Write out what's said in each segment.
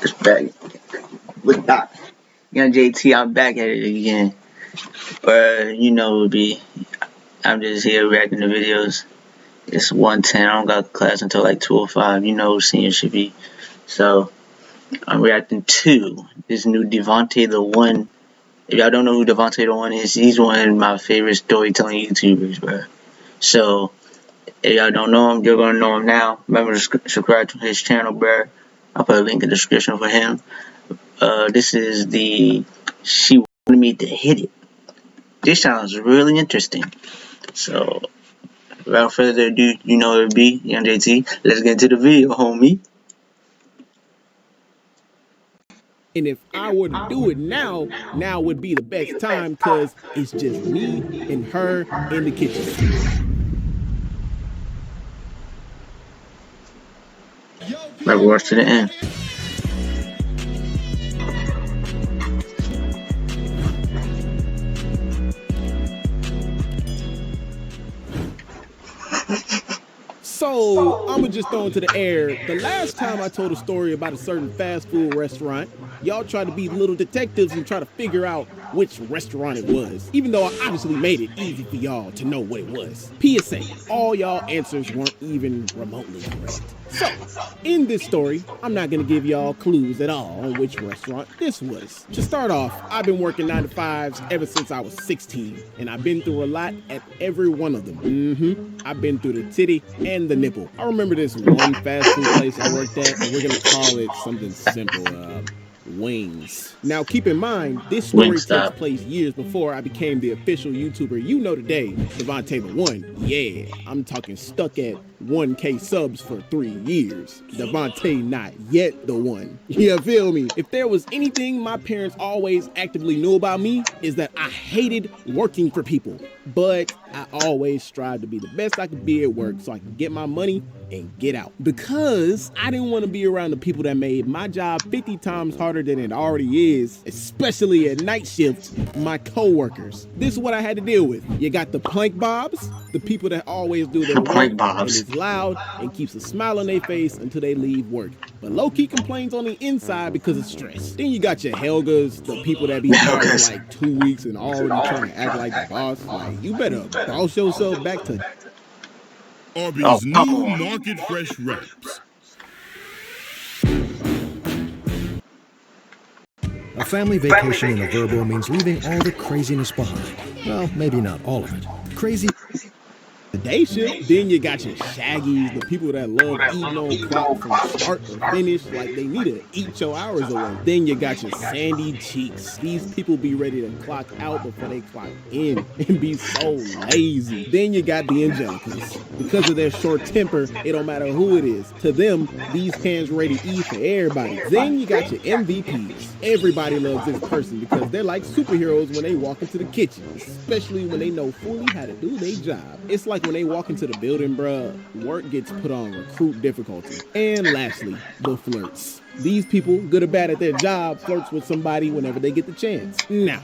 It's back with Doc. Young JT, I'm back at it again. You know it would be. I'm just here reacting to videos. It's 1:10. I don't got class until like 2:05. You know senior should be. So I'm reacting to this new Devontae the One. If y'all don't know who Devontae the One is, he's one of my favorite storytelling YouTubers, bro. So if y'all don't know him, you're gonna know him now. Remember to subscribe to his channel, bro. I'll put a link in the description for him. This is the She Wanted Me to Hit It. This sounds really interesting. So, without further ado, you know it would be Young JT. Let's get into the video, homie. And if I were to do it now would be the best time because it's just me and her in the kitchen. Remember, watch to the end. So, I'ma just throw into the air. The last time I told a story about a certain fast food restaurant, y'all tried to be little detectives and try to figure out which restaurant it was, even though I obviously made it easy for y'all to know what it was. PSA, all y'all answers weren't even remotely correct. So, in this story, I'm not gonna give y'all clues at all on which restaurant this was. To start off, I've been working 9 to 5s ever since I was 16, and I've been through a lot at every one of them. I've been through the titty and the nipple. I remember this one fast food place I worked at, and we're gonna call it something simple, Wings. Now keep in mind, this story takes place years before I became the official YouTuber you know today, Devontae the One. Yeah, I'm talking stuck at 1K subs for 3 years. Devontae not yet the one. You feel me? If there was anything my parents always actively knew about me, is that I hated working for people. But I always strive to be the best I could be at work so I can get my money and get out. Because I didn't want to be around the people that made my job 50 times harder than it already is, especially at night shift, my co-workers. This is what I had to deal with. You got the plank bobs, the people that always do their work and is loud and keeps a smile on their face until they leave work, but low-key complains on the inside because of stress. Then you got your Helgas, the people that be hired for like 2 weeks and already trying to act like the boss. Like, you better boss yourself back to Arby's new Market Fresh Wraps. A family vacation in a Verbo means leaving all the craziness behind. Well, maybe not all of it. Crazy. the day shift. Then you got your Shaggies, the people that love eating on clock from start to finish, like they need to eat your hours away. Then you got your Sandy Cheeks. These people be ready to clock out before they clock in and be so lazy. Then you got the Angelicas. Because of their short temper, it don't matter who it is. To them, these pans ready to eat for everybody. Then you got your MVPs. Everybody loves this person because they're like superheroes when they walk into the kitchen, especially when they know fully how to do their job. It's like when they walk into the building, bruh, work gets put on recruit difficulty. And lastly, the flirts. These people, good or bad at their job, flirts with somebody whenever they get the chance. Now,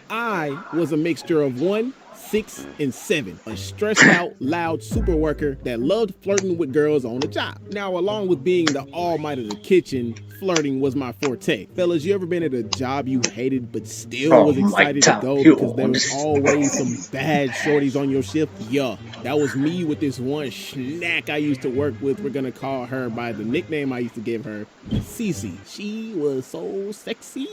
I was a mixture of 1, 6, and 7. A stressed out, loud super worker that loved flirting with girls on the job. Now, along with being the all might of the kitchen, flirting was my forte. Fellas, you ever been at a job you hated but still was excited to go because there was always some bad shorties on your shift? Yeah, that was me with this one snack I used to work with. We're gonna call her by the nickname I used to give her, Cece. She was so sexy.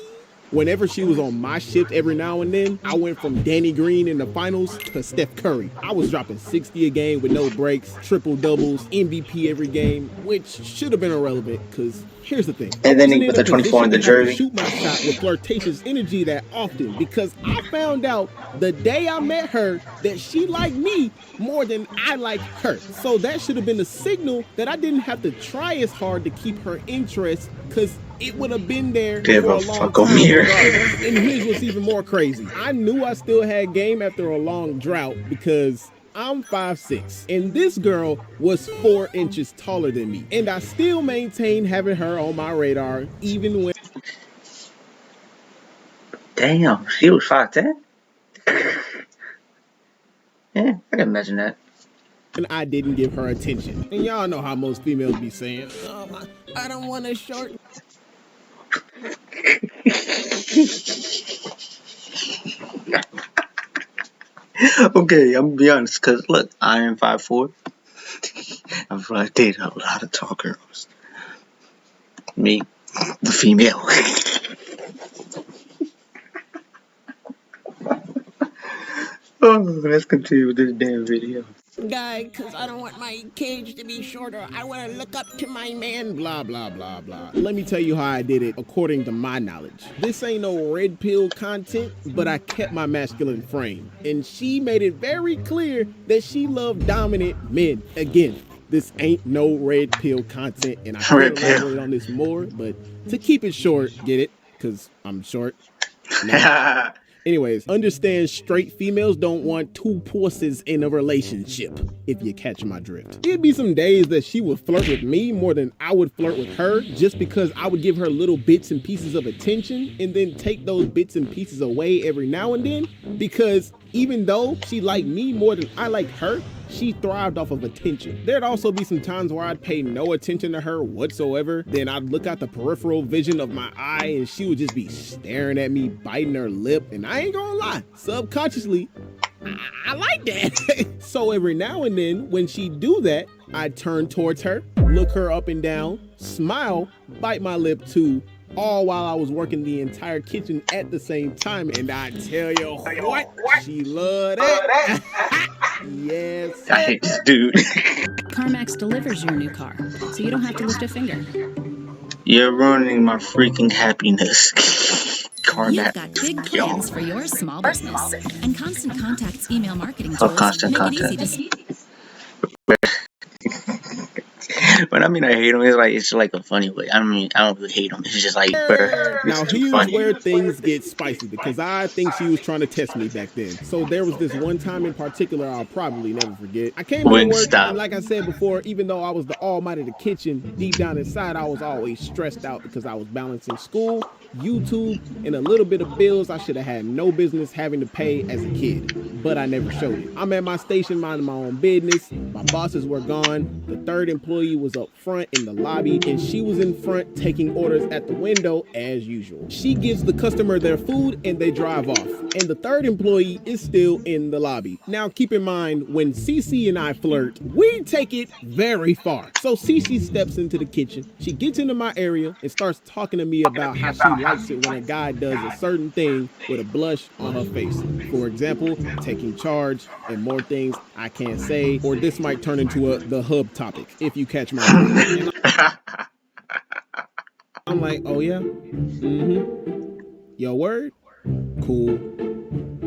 Whenever she was on my shift every now and then, I went from Danny Green in the finals to Steph Curry. I was dropping 60 a game with no breaks, triple doubles, MVP every game, which should have been irrelevant because here's the thing. And then he put the 24 in the jersey. Shoot my shot with flirtatious energy that often because I found out the day I met her that she liked me more than I liked her. So that should have been a signal that I didn't have to try as hard to keep her interest because it would have been there for a long time. And here's what's even more crazy. I knew I still had game after a long drought because I'm 5'6", and this girl was 4 inches taller than me. And I still maintain having her on my radar even when... Damn, she was 5'10"? Yeah, I can imagine that. And I didn't give her attention. And y'all know how most females be saying, oh, I don't want a short... Okay, I'm gonna be honest, cause look, I am 5'4". I've dated a lot of tall girls. Me, the female. Oh, let's continue with this damn video. Guy, because I don't want my cage to be shorter. I want to look up to my man, blah, blah, blah, blah. Let me tell you how I did it according to my knowledge. This ain't no red pill content, but I kept my masculine frame. And she made it very clear that she loved dominant men. Again, this ain't no red pill content, and I could elaborate on this more, but to keep it short, get it? Because I'm short. No. Anyways, understand straight females don't want two pussies in a relationship, if you catch my drift. It'd be some days that she would flirt with me more than I would flirt with her, just because I would give her little bits and pieces of attention and then take those bits and pieces away every now and then, because even though she liked me more than I liked her, she thrived off of attention. There'd also be some times where I'd pay no attention to her whatsoever. Then I'd look out the peripheral vision of my eye and she would just be staring at me, biting her lip. And I ain't gonna lie, subconsciously, I like that. So every now and then when she'd do that, I'd turn towards her, look her up and down, smile, bite my lip too, all while I was working the entire kitchen at the same time. And I tell you what, she loved it. Yes. I hate this dude. CarMax delivers your new car, so you don't have to lift a finger. You're ruining my freaking happiness. CarMax. You've got big plans for your small business, and Constant Contact's email marketing tools make it easy to... But I mean, I hate him. It's just like a funny way. I mean, I don't really hate him. It's just like, now here's funny. Where things get spicy, because I think she was trying to test me back then. So there was this one time in particular I'll probably never forget. I came to work, and like I said before, even though I was the almighty of the kitchen, deep down inside I was always stressed out because I was balancing school, YouTube, and a little bit of bills I should have had no business having to pay as a kid, but I never showed it. I'm at my station minding my own business. My bosses were gone. The third employee was up front in the lobby, and she was in front taking orders at the window as usual. She gives the customer their food and they drive off, and the third employee is still in the lobby. Now keep in mind, when Cece and I flirt, we take it very far. So Cece steps into the kitchen, she gets into my area and starts talking to me about how she likes it when a guy does a certain thing with a blush on her face. For example, taking charge and more things I can't say, or this might turn into the hub topic, if you catch my drift. I'm like, oh yeah? Your word? Cool.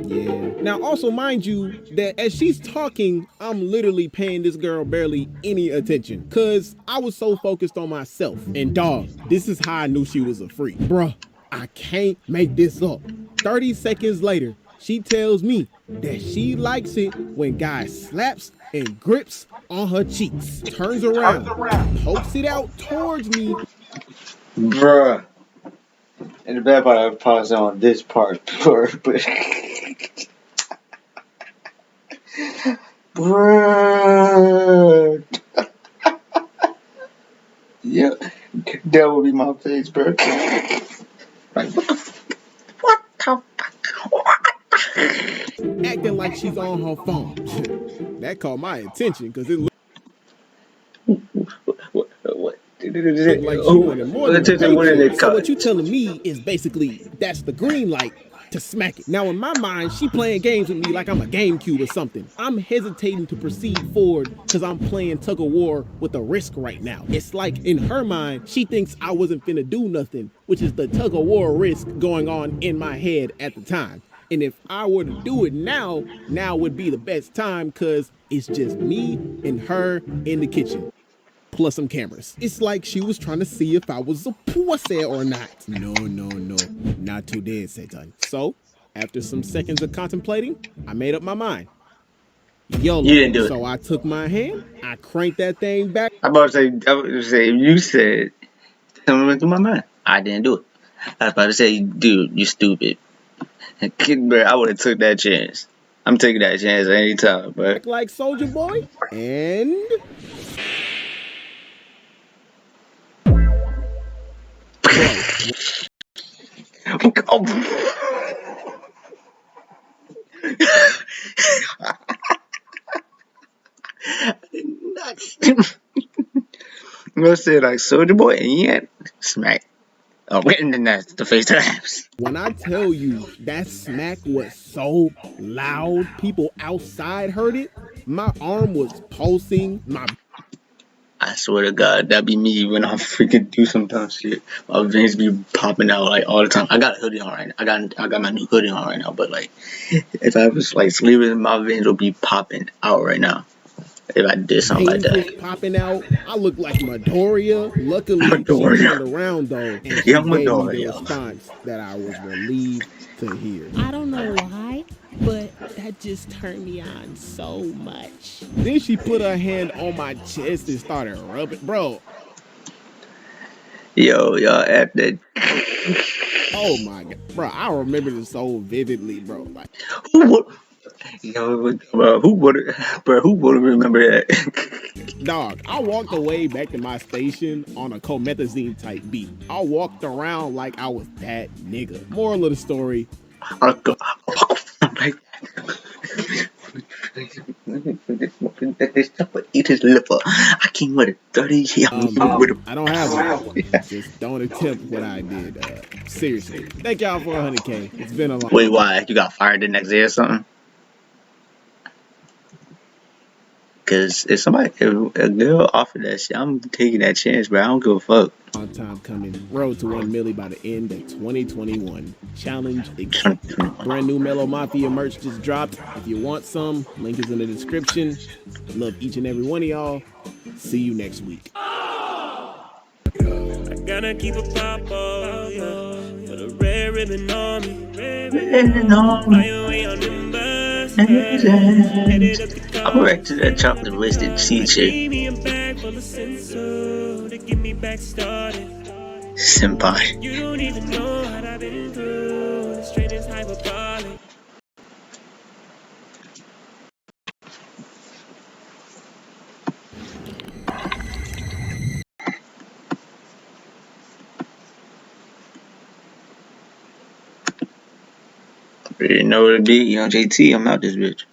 Yeah. Now also mind you that as she's talking, I'm literally paying this girl barely any attention, cause I was so focused on myself. And dog, this is how I knew she was a freak. Bruh, I can't make this up. 30 seconds later, she tells me that she likes it when guys slaps and grips on her cheeks, turns around, pokes it out towards me. Bruh. And the bad part, I would pause on this part, but bruh. Yeah, that would be my face, bro. Like, what the fuck? Acting like she's on her phone. That caught my attention because it looked like she wanted more than that. So what you telling me is basically that's the green light to smack it. Now in my mind, she playing games with me like I'm a GameCube or something. I'm hesitating to proceed forward because I'm playing tug of war with a risk right now. It's like in her mind, she thinks I wasn't finna do nothing, which is the tug of war risk going on in my head at the time. And if I were to do it now would be the best time because it's just me and her in the kitchen. Plus some cameras. It's like she was trying to see if I was a pussy or not. No, not today, Satan. So, after some seconds of contemplating, I made up my mind. YOLO. You didn't do it. So I took my hand, I cranked that thing back. I was about to say, you said, something went through my mind. I didn't do it. I was about to say, dude, you stupid. Kid, bro, I would have took that chance. I'm taking that chance at any time, bro. Like Soldier Boy, and... Nuts. I'm gonna say like Soldier Boy and yet smack. Oh, and then that's the face taps. When I tell you that smack was so loud, people outside heard it. My arm was pulsing. I swear to God, that be me when I freaking do some dumb shit. My veins be popping out like all the time. I got a hoodie on right now. I got my new hoodie on right now. But like, if I was like sleeping, my veins will be popping out right now. If I did something like veins was that. popping out. I looked like Midoriya. Luckily, she Midoriya. turned around though, and she Young gave me the Midoriya. response that I was relieved to hear. I don't know why, but that just turned me on so much. Then she put her hand on my chest and started rubbing, bro. Yo, y'all at that. Oh my god, bro! I remember this so vividly, bro. Like, Who would? Yo, bro, who would remember that? dog, I walked away back to my station on a comethazine type beat. I walked around like I was that nigga. Moral of the story. Eat his liver. I came with a 30 year I don't have one. Just don't attempt what I did. Seriously. Thank y'all for 100K. It's been a long. Wait, why? You got fired the next day or something? Cause if a girl offered that shit, I'm taking that chance, bro. I don't give a fuck. Long time coming. Road to 1 milli by the end of 2021. Challenge brand new Mellow Mafia merch just dropped. If you want some, link is in the description. Love each and every one of y'all. See you next week. I gotta keep a pop on, put a red ribbon on me. Fly away on them buses, headed up the I'm ready to that chocolate wasted teacher. give me a bag full of sensu to get me back started. Senpai. You don't even know what I've been through. The straight is hyperbolic. You know what it be? Young JT, I'm out this bitch.